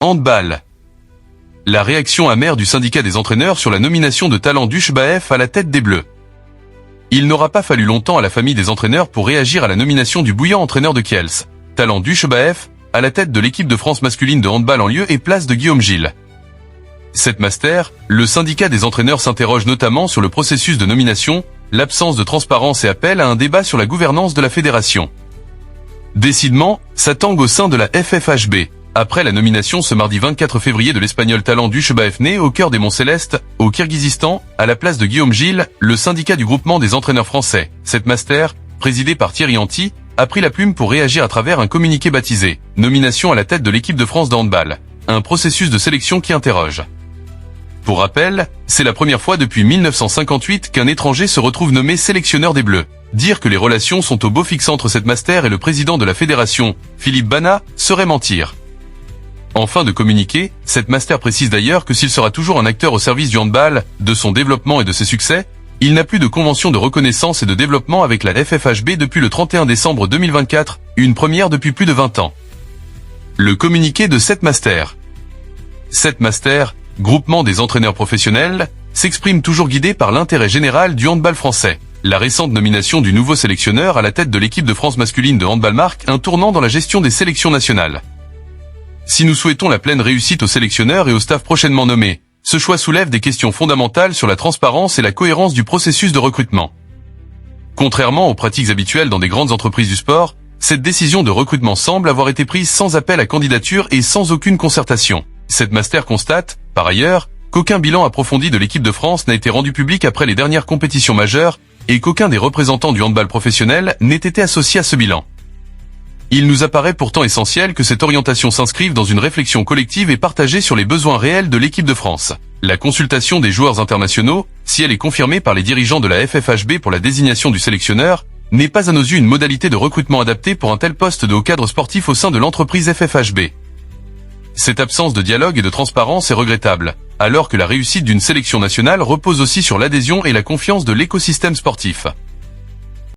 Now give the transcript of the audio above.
Handball. La réaction amère du syndicat des entraîneurs sur la nomination de Talan Dushbaev à la tête des Bleus. Il n'aura pas fallu longtemps à la famille des entraîneurs pour réagir à la nomination du bouillant entraîneur de Kielce, Talan Dushbaev, à la tête de l'équipe de France masculine de handball en lieu et place de Guillaume Gilles. Cette master, le syndicat des entraîneurs s'interroge notamment sur le processus de nomination, l'absence de transparence et appelle à un débat sur la gouvernance de la fédération. Décidément, ça tangue au sein de la FFHB. Après la nomination ce mardi 24 février de l'Espagnol Talan Dushbaev né au cœur des Monts Célestes, au Kirghizistan, à la place de Guillaume Gilles, le syndicat du groupement des entraîneurs français, cette master, présidée par Thierry Anti, a pris la plume pour réagir à travers un communiqué baptisé « Nomination à la tête de l'équipe de France de handball », un processus de sélection qui interroge. Pour rappel, c'est la première fois depuis 1958 qu'un étranger se retrouve nommé sélectionneur des Bleus. Dire que les relations sont au beau fixe entre cette master et le président de la fédération, Philippe Bana, serait mentir. En fin de communiqué, cette master précise d'ailleurs que s'il sera toujours un acteur au service du handball, de son développement et de ses succès, il n'a plus de convention de reconnaissance et de développement avec la FFHB depuis le 31 décembre 2024, une première depuis plus de 20 ans. Le communiqué de cette master. Cette master, groupement des entraîneurs professionnels, s'exprime toujours guidé par l'intérêt général du handball français. La récente nomination du nouveau sélectionneur à la tête de l'équipe de France masculine de handball marque un tournant dans la gestion des sélections nationales. Si nous souhaitons la pleine réussite aux sélectionneurs et au staff prochainement nommé, ce choix soulève des questions fondamentales sur la transparence et la cohérence du processus de recrutement. Contrairement aux pratiques habituelles dans des grandes entreprises du sport, cette décision de recrutement semble avoir été prise sans appel à candidature et sans aucune concertation. Cette master constate, par ailleurs, qu'aucun bilan approfondi de l'équipe de France n'a été rendu public après les dernières compétitions majeures et qu'aucun des représentants du handball professionnel n'ait été associé à ce bilan. Il nous apparaît pourtant essentiel que cette orientation s'inscrive dans une réflexion collective et partagée sur les besoins réels de l'équipe de France. La consultation des joueurs internationaux, si elle est confirmée par les dirigeants de la FFHB pour la désignation du sélectionneur, n'est pas à nos yeux une modalité de recrutement adaptée pour un tel poste de haut cadre sportif au sein de l'entreprise FFHB. Cette absence de dialogue et de transparence est regrettable, alors que la réussite d'une sélection nationale repose aussi sur l'adhésion et la confiance de l'écosystème sportif.